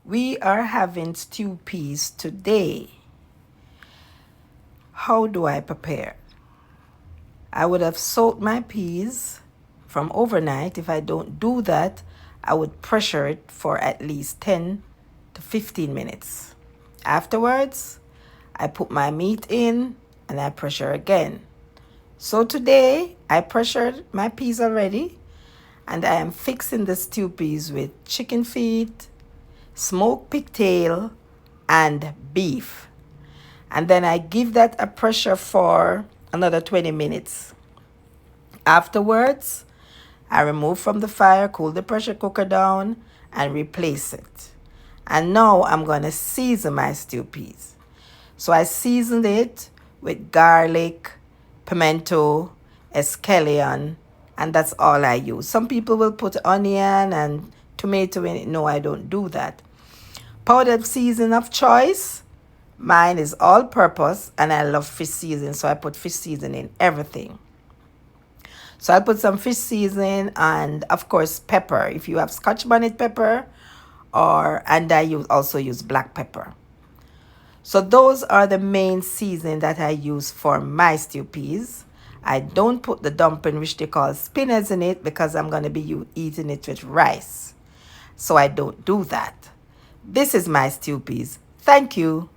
We are having stew peas today. How do I prepare? I would have soaked my peas from overnight. If I don't do that, I would pressure it for at least 10 to 15 minutes. Afterwards, I put my meat in and I pressure again. So today, I pressured my peas already and I am fixing the stew peas with chicken feet, smoked pigtail, and beef. And then I give that a pressure for another 20 minutes. Afterwards, I remove from the fire, cool the pressure cooker down, and replace it. And now I'm going to season my stew peas. So I seasoned it with garlic, pimento, escallion, and that's all I use. Some people will put onion and tomato in it. No, I don't do that. Powdered season of choice. Mine is all purpose and I love fish seasoning, so I put fish seasoning in everything. So I'll put some fish seasoning and of course pepper. If you have Scotch bonnet pepper and I also use black pepper. So those are the main seasoning that I use for my stew peas. I don't put the dumpling which they call spinners in it because I'm going to be eating it with rice. So I don't do that. This is my stew peas. Thank you.